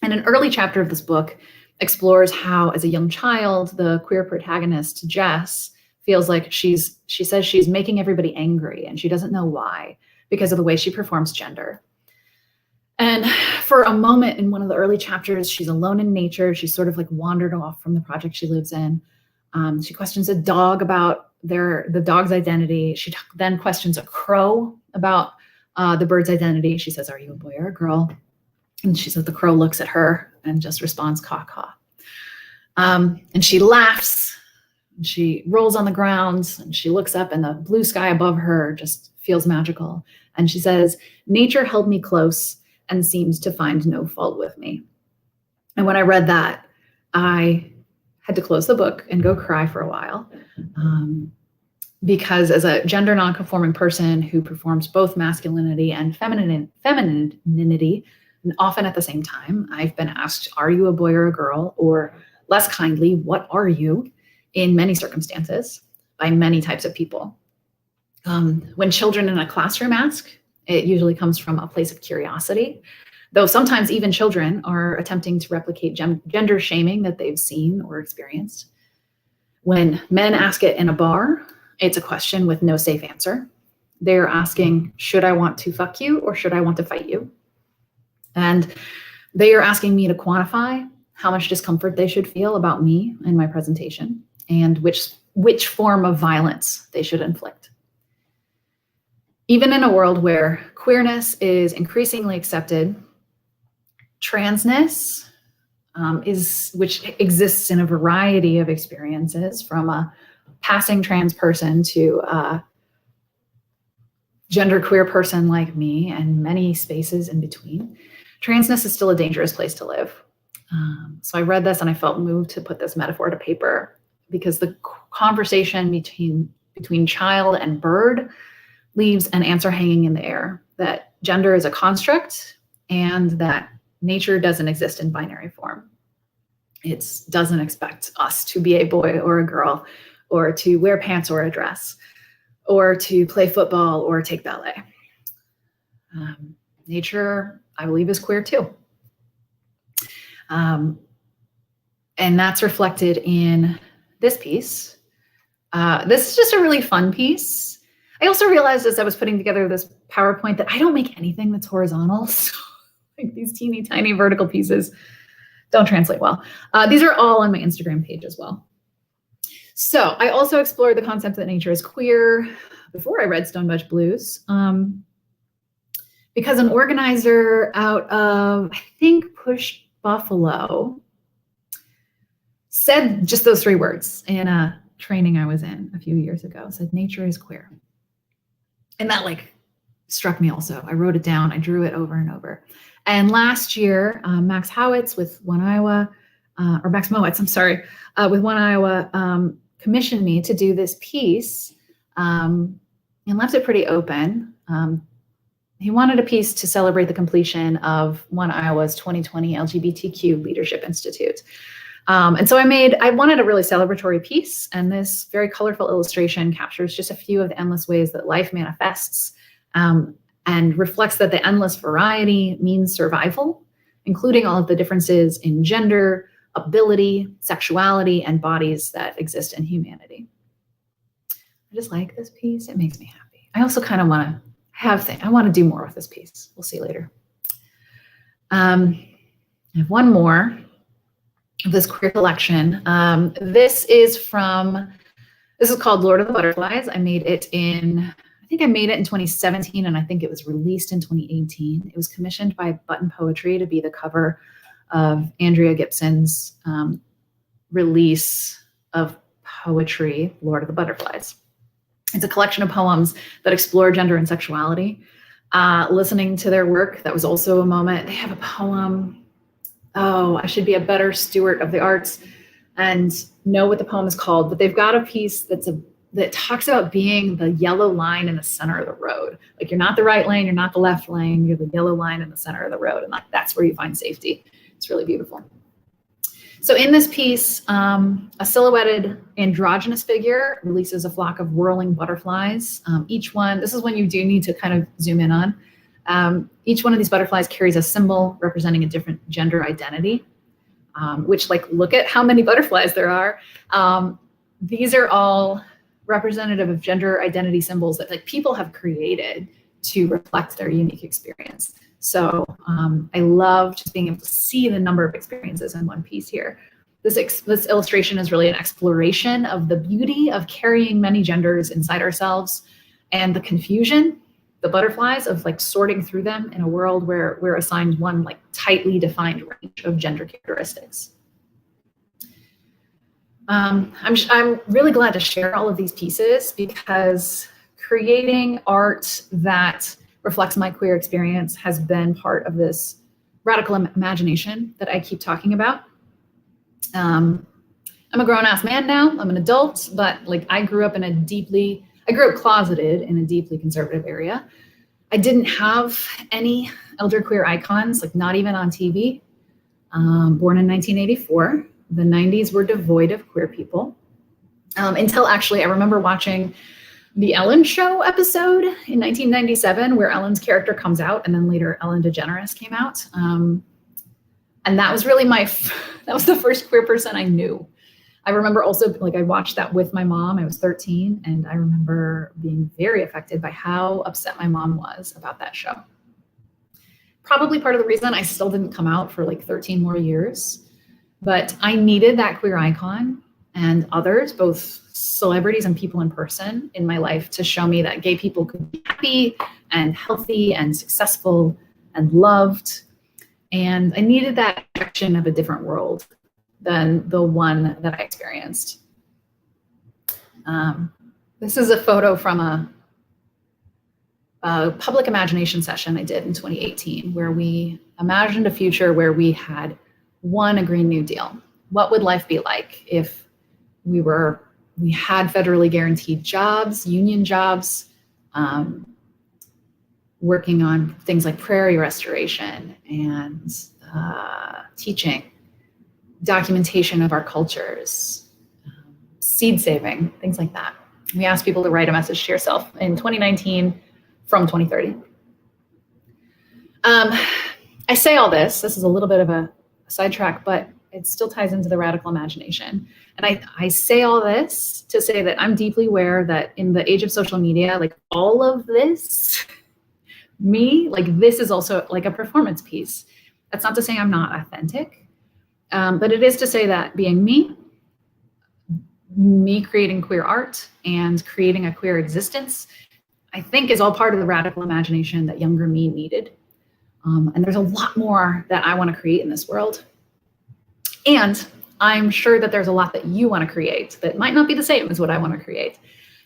And an early chapter of this book explores how, as a young child, the queer protagonist, Jess, feels like she says she's making everybody angry and she doesn't know why because of the way she performs gender. And for a moment in one of the early chapters, she's alone in nature. She's sort of like wandered off from the project she lives in. She questions a dog about the dog's identity. She then questions a crow about the bird's identity. She says, "Are you a boy or a girl?" And she says the crow looks at her and just responds, "Caw, caw." And she laughs. And she rolls on the ground and she looks up and the blue sky above her just feels magical. And she says, "Nature held me close and seemed to find no fault with me." And when I read that, I had to close the book and go cry for a while. Because as a gender nonconforming person who performs both masculinity and femininity, and often at the same time, I've been asked, "Are you a boy or a girl?" Or less kindly, "What are you?" in many circumstances by many types of people. When children in a classroom ask, it usually comes from a place of curiosity, though sometimes even children are attempting to replicate gender shaming that they've seen or experienced. When men ask it in a bar, it's a question with no safe answer. They're asking, "Should I want to fuck you or should I want to fight you?" And they are asking me to quantify how much discomfort they should feel about me and my presentation and which form of violence they should inflict. Even in a world where queerness is increasingly accepted, transness, which exists in a variety of experiences, from a passing trans person to a genderqueer person like me and many spaces in between, transness is still a dangerous place to live. So I read this and I felt moved to put this metaphor to paper because the conversation between child and bird leaves an answer hanging in the air that gender is a construct and that nature doesn't exist in binary form. It doesn't expect us to be a boy or a girl or to wear pants or a dress or to play football or take ballet. Nature, I believe, is queer too. And that's reflected in this piece. This is just a really fun piece. I also realized as I was putting together this PowerPoint that I don't make anything that's horizontal. So like these teeny tiny vertical pieces don't translate well. These are all on my Instagram page as well. So I also explored the concept that nature is queer before I read Stone Bunch Blues, because an organizer out of, I think, Push Buffalo said just those 3 words in a training I was in a few years ago, said nature is queer. And that like struck me also. I wrote it down, I drew it over and over. And last year, Max Howitz with One Iowa, or Max Mowitz, I'm sorry, with One Iowa commissioned me to do this piece and left it pretty open. He wanted a piece to celebrate the completion of One Iowa's 2020 LGBTQ Leadership Institute. And so I wanted a really celebratory piece, and this very colorful illustration captures just a few of the endless ways that life manifests, and reflects that the endless variety means survival, including all of the differences in gender, ability, sexuality, and bodies that exist in humanity. I just like this piece. It makes me happy. I also kind of want to I want to do more with this piece. We'll see later. I have one more of this queer collection. This is called Lord of the Butterflies. I made it in 2017, and I think it was released in 2018. It was commissioned by Button Poetry to be the cover of Andrea Gibson's release of poetry, Lord of the Butterflies. It's a collection of poems that explore gender and sexuality. Listening to their work, that was also a moment. They have a poem, oh, I should be a better steward of the arts and know what the poem is called, but they've got a piece that talks about being the yellow line in the center of the road. Like you're not the right lane, you're not the left lane, you're the yellow line in the center of the road, and that's where you find safety. It's really beautiful. So in this piece, a silhouetted androgynous figure releases a flock of whirling butterflies. Each one, this is when you do need to kind of zoom in on. Each one of these butterflies carries a symbol representing a different gender identity, which like, look at how many butterflies there are. These are all representative of gender identity symbols that like people have created to reflect their unique experience. So I love just being able to see the number of experiences in one piece here. This illustration is really an exploration of the beauty of carrying many genders inside ourselves and the confusion, the butterflies of like sorting through them in a world where we're assigned one like tightly defined range of gender characteristics. I'm really glad to share all of these pieces because creating art that reflects my queer experience has been part of this radical imagination that I keep talking about. I'm a grown-ass man now, I'm an adult, but like I grew up closeted in a deeply conservative area. I didn't have any elder queer icons, like not even on TV. Born in 1984, the 90s were devoid of queer people. Until actually, I remember watching the Ellen Show episode in 1997, where Ellen's character comes out, and then later Ellen DeGeneres came out. And that was really that was the first queer person I knew. I remember also, like I watched that with my mom, I was 13, and I remember being very affected by how upset my mom was about that show. Probably part of the reason I still didn't come out for like 13 more years, but I needed that queer icon and others, both celebrities and people in person in my life, to show me that gay people could be happy and healthy and successful and loved. And I needed that projection of a different world than the one that I experienced. This is a photo from a public imagination session I did in 2018, where we imagined a future where we had won a Green New Deal. What would life be like if we had federally guaranteed jobs, union jobs, working on things like prairie restoration and teaching, documentation of our cultures, seed saving, things like that. We asked people to write a message to yourself in 2019 from 2030. I say all this is a little bit of a sidetrack, but it still ties into the radical imagination. And I say all this to say that I'm deeply aware that in the age of social media, like all of this, me, like this is also like a performance piece. That's not to say I'm not authentic, but it is to say that being me creating queer art and creating a queer existence, I think is all part of the radical imagination that younger me needed. And there's a lot more that I want to create in this world. And I'm sure that there's a lot that you want to create that might not be the same as what I want to create.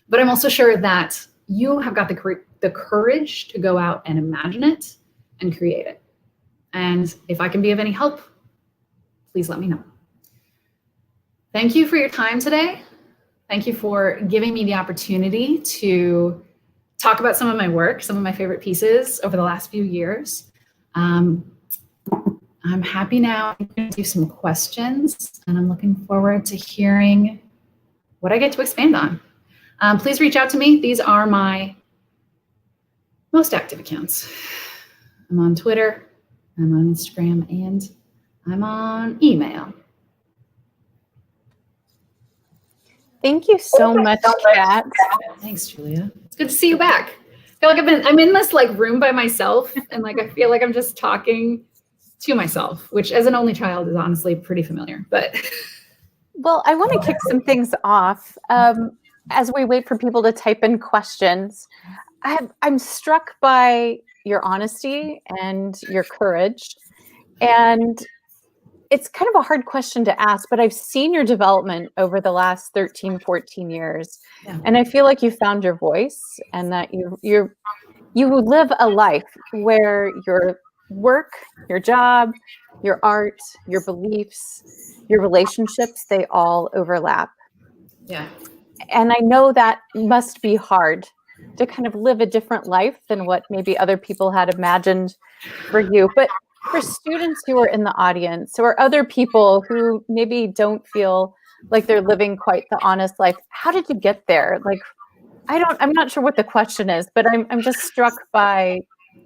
But I'm also sure that you have got the courage to go out and imagine it and create it. And if I can be of any help, please let me know. Thank you for your time today. Thank you for giving me the opportunity to talk about some of my work, some of my favorite pieces over the last few years. I'm happy now. I'm going to do some questions, and I'm looking forward to hearing what I get to expand on. Please reach out to me. These are my most active accounts. I'm on Twitter, I'm on Instagram, and I'm on email. Thank you so much, Cat. Thanks, Julia. It's good to see you back. I feel like I'm in this like room by myself, and like I feel like I'm just talking to myself, which as an only child is honestly pretty familiar. But well, I want to kick some things off as we wait for people to type in questions. I'm struck by your honesty and your courage, and it's kind of a hard question to ask, but I've seen your development over the last 13, 14 years. Yeah. And I feel like you found your voice, and that you live a life where your work, your job, your art, your beliefs, your relationships, they all overlap. Yeah. And I know that must be hard to kind of live a different life than what maybe other people had imagined for you. But for students who are in the audience or other people who maybe don't feel like they're living quite the honest life, how did you get there? Like, I'm not sure what the question is, but I'm just struck by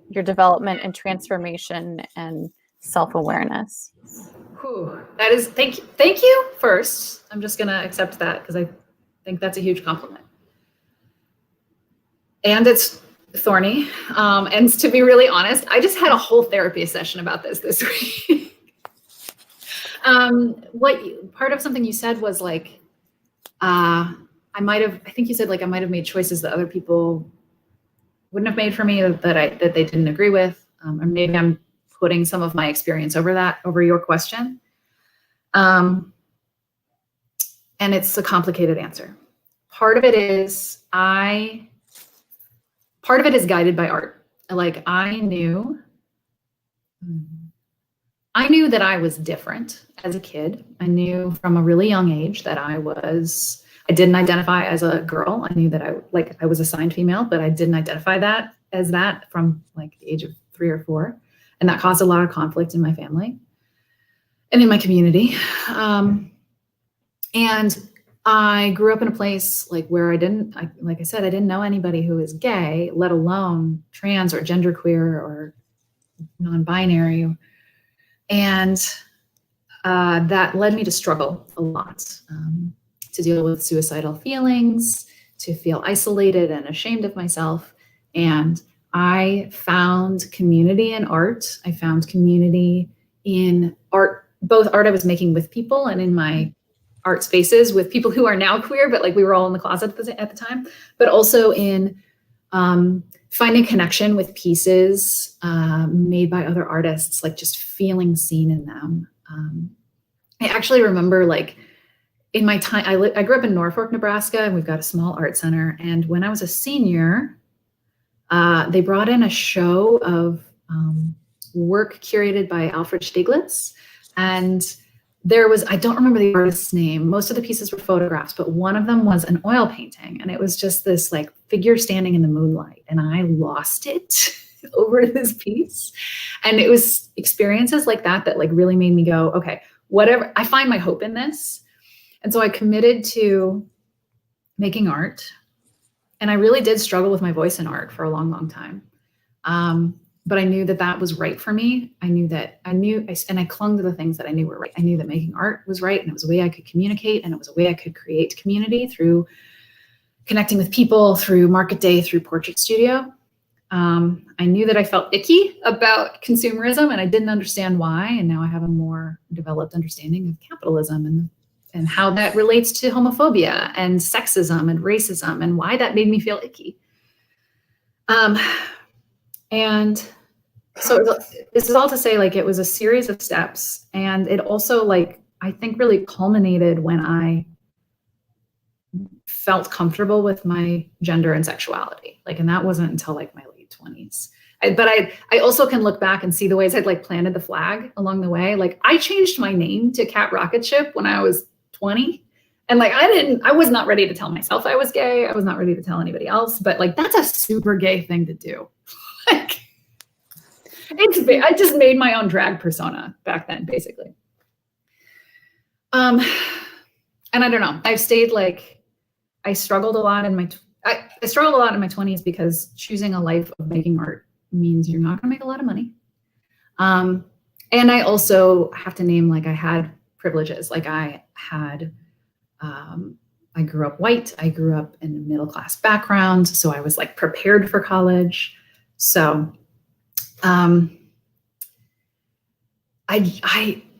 your development and transformation and self-awareness. That is, thank you first. I'm just gonna accept that because I think that's a huge compliment. And it's thorny. And to be really honest, I just had a whole therapy session about this week. Part of something you said was like, I think you said like I might have made choices that other people wouldn't have made for me that they didn't agree with. Or maybe I'm putting some of my experience over your question. And it's a complicated answer. Part of it is guided by art. Like I knew that I was different as a kid. I knew from a really young age that I didn't identify as a girl. I knew that I was assigned female, but I didn't identify that as that from like the age of 3 or 4. And that caused a lot of conflict in my family and in my community. And I grew up in a place like where like I said, I didn't know anybody who was gay, let alone trans or genderqueer or non-binary. And that led me to struggle a lot, to deal with suicidal feelings, to feel isolated and ashamed of myself. And I found community in art. I found community in art, both art I was making with people and in my art spaces with people who are now queer, but like we were all in the closet at the time, but also in finding connection with pieces made by other artists, like just feeling seen in them. I actually remember like in my time, I grew up in Norfolk, Nebraska, and we've got a small art center. And when I was a senior, they brought in a show of work curated by Alfred Stieglitz. And I don't remember the artist's name. Most of the pieces were photographs, but one of them was an oil painting. And it was just this like figure standing in the moonlight. And I lost it over this piece. And it was experiences like that like really made me go, okay, whatever, I find my hope in this. And so I committed to making art. And I really did struggle with my voice in art for a long, long time. but I knew that that was right for me. And I clung to the things that I knew were right. I knew that making art was right, and it was a way I could communicate, and it was a way I could create community through connecting with people, through market day, through portrait studio. I knew that I felt icky about consumerism, and I didn't understand why. And now I have a more developed understanding of capitalism and how that relates to homophobia and sexism and racism and why that made me feel icky. And so this is all to say, like, it was a series of steps, and it also, like, I think really culminated when I felt comfortable with my gender and sexuality. Like, and that wasn't until like my late 20s. But I also can look back and see the ways I'd like planted the flag along the way. Like, I changed my name to Cat Rocketship when I was 20. And like, I was not ready to tell myself I was gay. I was not ready to tell anybody else, but like, that's a super gay thing to do. Like, I just made my own drag persona back then, basically. And I don't know, I've stayed like, I struggled a lot in my 20s because choosing a life of making art means you're not gonna make a lot of money. And I also have to name, like, I had privileges. Like, I grew up white. I grew up in a middle-class background. So I was like prepared for college. So I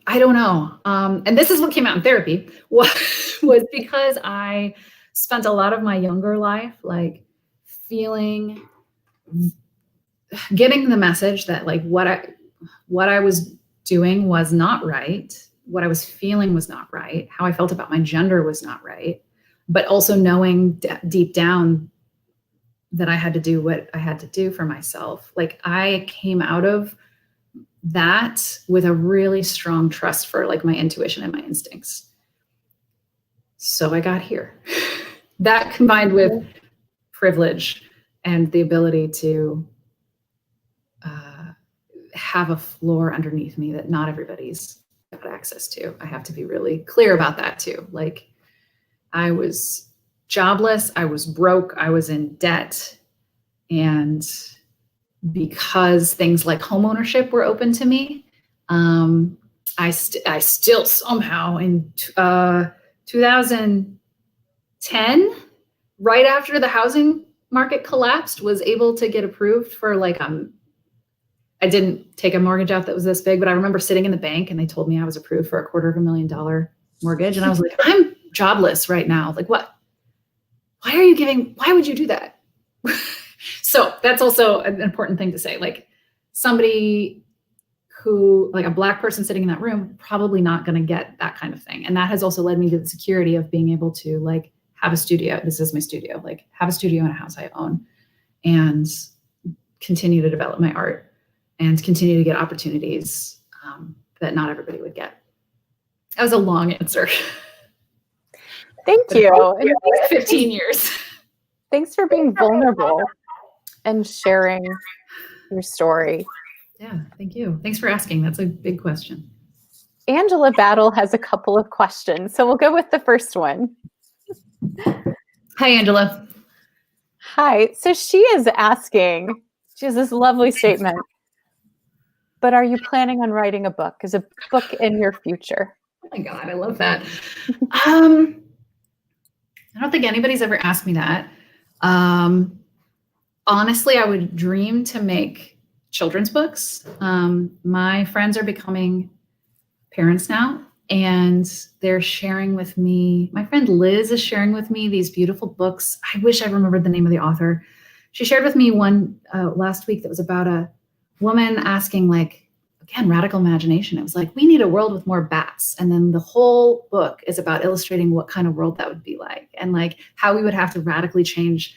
don't know. And this is what came out in therapy was because I spent a lot of my younger life, like, getting the message that like what I was doing was not right. What I was feeling was not right. How I felt about my gender was not right. But also knowing deep down that I had to do what I had to do for myself. Like, I came out of that with a really strong trust for like my intuition and my instincts. So I got here. That combined with privilege and the ability to have a floor underneath me that not everybody's got access to. I have to be really clear about that too. Like, I was jobless, I was broke, I was in debt. And because things like homeownership were open to me, I still somehow in 2010, right after the housing market collapsed, was able to get approved for like, I didn't take a mortgage out that was this big, but I remember sitting in the bank and they told me I was approved for a $250,000 mortgage. And I was like, I'm jobless right now. Like, what? Why would you do that? So that's also an important thing to say. Like, somebody who, like a Black person sitting in that room, probably not going to get that kind of thing. And that has also led me to the security of being able to like have a studio. This is my studio, like have a studio in a house I own and continue to develop my art and continue to get opportunities that not everybody would get. That was a long answer. Thank you. 15 years. Thanks for being vulnerable and sharing your story. Yeah, thank you. Thanks for asking. That's a big question. Angela Battle has a couple of questions, so we'll go with the first one. Hi, Angela. Hi. So she is asking, she has this lovely statement, but are you planning on writing a book? Is a book in your future? Oh my God, I love that. I don't think anybody's ever asked me that. Honestly, I would dream to make children's books. My friends are becoming parents now, and they're sharing with me, my friend Liz is sharing with me these beautiful books. I wish I remembered the name of the author. She shared with me one last week that was about a woman asking, like, again, radical imagination. It was like, we need a world with more bats. And then the whole book is about illustrating what kind of world that would be like, and like how we would have to radically change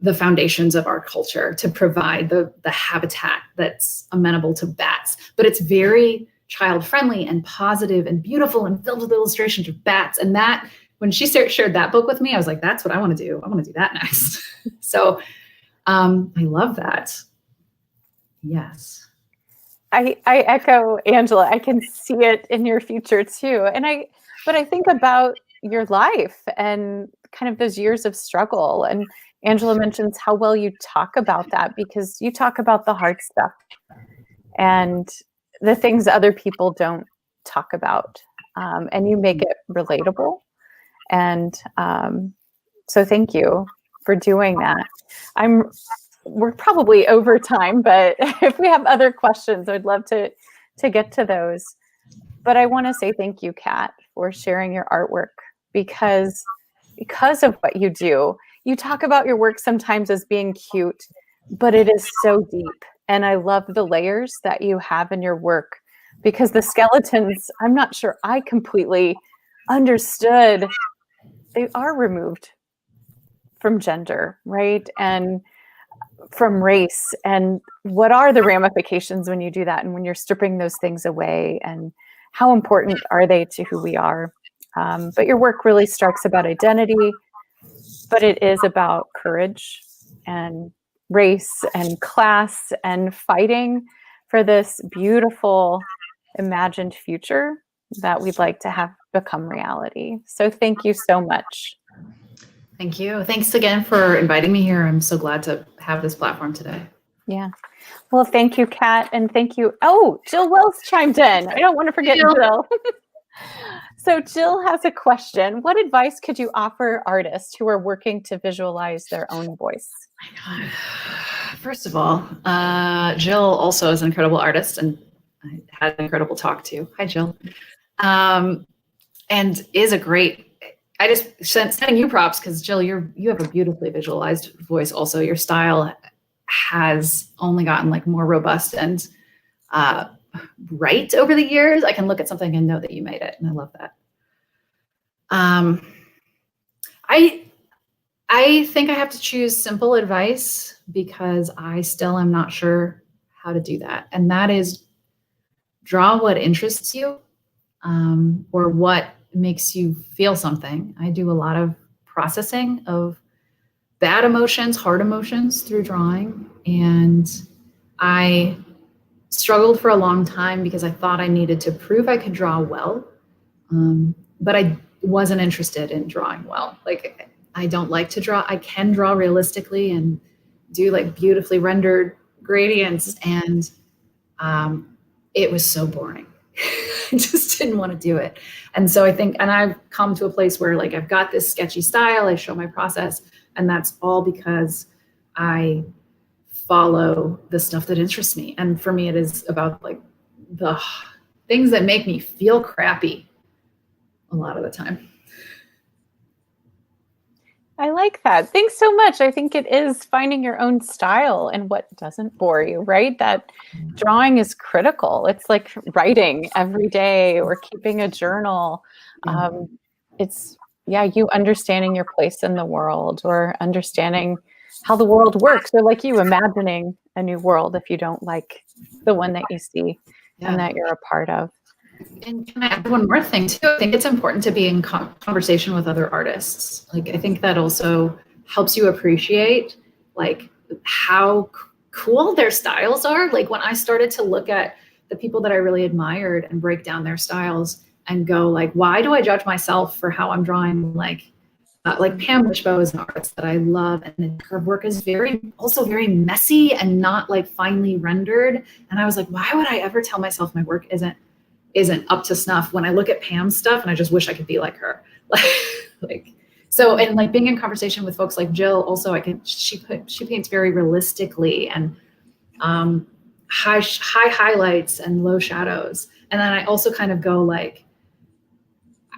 the foundations of our culture to provide the habitat that's amenable to bats. But it's very child-friendly and positive and beautiful and filled with illustrations of bats. And that, when she shared that book with me, I was like, that's what I want to do. I want to do that next. So I love that. Yes. I echo Angela. I can see it in your future too. But I think about, your life and kind of those years of struggle. And Angela mentions how well you talk about that, because you talk about the hard stuff and the things other people don't talk about. And you make it relatable. And so thank you for doing that. We're probably over time, but if we have other questions, I'd love to get to those. But I want to say thank you, Kat, for sharing your artwork, because of what you do. You talk about your work sometimes as being cute, but it is so deep. And I love the layers that you have in your work, because the skeletons, I'm not sure I completely understood. They are removed from gender, right? And from race. And what are the ramifications when you do that, and when you're stripping those things away, and how important are they to who we are? But your work really strikes about identity, but it is about courage and race and class and fighting for this beautiful imagined future that we'd like to have become reality. So thank you so much. Thank you. Thanks again for inviting me here. I'm so glad to have this platform today. Yeah. Well, thank you, Kat, and thank you. Oh, Jill Wells chimed in. I don't want to forget Jill. So Jill has a question. What advice could you offer artists who are working to visualize their own voice? My God. First of all, Jill also is an incredible artist, and I had an incredible talk too. Hi, Jill. And is a great, I just sending you props, because Jill, you have a beautifully visualized voice. Also, your style has only gotten like more robust and right over the years. I can look at something and know that you made it, and I love that. I think I have to choose simple advice, because I still am not sure how to do that, and that is draw what interests you, or what makes you feel something. I do a lot of processing of bad emotions, hard emotions through drawing. And I struggled for a long time because I thought I needed to prove I could draw well. But I wasn't interested in drawing well. Like, I don't like to draw. I can draw realistically and do like beautifully rendered gradients. And it was so boring. I just didn't want to do it. And so I think, and I've come to a place where like, I've got this sketchy style, I show my process, and that's all because I follow the stuff that interests me. And for me, it is about like the things that make me feel crappy a lot of the time. I like that. Thanks so much. I think it is finding your own style and what doesn't bore you, right? That drawing is critical. It's like writing every day or keeping a journal. It's, you understanding your place in the world, or understanding how the world works, or like you imagining a new world if you don't like the one that you see and that you're a part of. And can I add one more thing too? I think it's important to be in conversation with other artists. Like, I think that also helps you appreciate like how cool their styles are. Like, when I started to look at the people that I really admired and break down their styles and go like, why do I judge myself for how I'm drawing? Like Pam Wishbow is an artist that I love, and her work is also very messy and not like finely rendered. And I was like, why would I ever tell myself my work isn't up to snuff when I look at Pam's stuff and I just wish I could be like her. So, and like being in conversation with folks like Jill, also she paints very realistically, and high highlights and low shadows. And then I also kind of go like,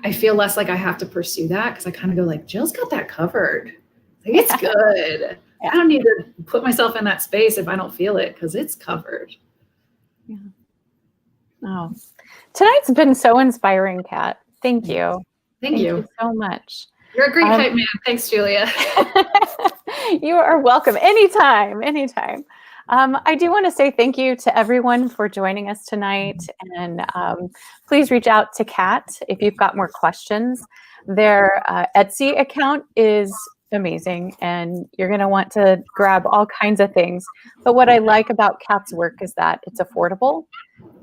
I feel less like I have to pursue that, because I kind of go like, Jill's got that covered. Like, it's good. I don't need to put myself in that space if I don't feel it, because it's covered. Yeah. Oh, tonight's been so inspiring, Kat. Thank you. Thank you so much. You're a great hype man. Thanks, Julia. You are welcome. Anytime. I do want to say thank you to everyone for joining us tonight. And please reach out to Kat if you've got more questions. Their Etsy account is amazing, and you're going to want to grab all kinds of things. But what I like about Kat's work is that it's affordable,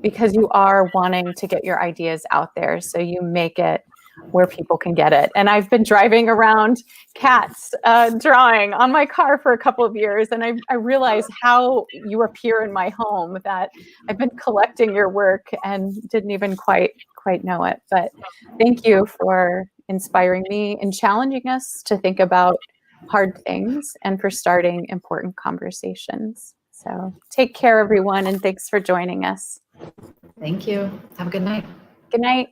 because you are wanting to get your ideas out there. So you make it where people can get it. And I've been driving around cats drawing on my car for a couple of years, and I realize how you appear in my home, that I've been collecting your work and didn't even quite know it. But thank you for inspiring me and challenging us to think about hard things and for starting important conversations. So take care, everyone, and thanks for joining us. Thank you. Have a good night. Good night.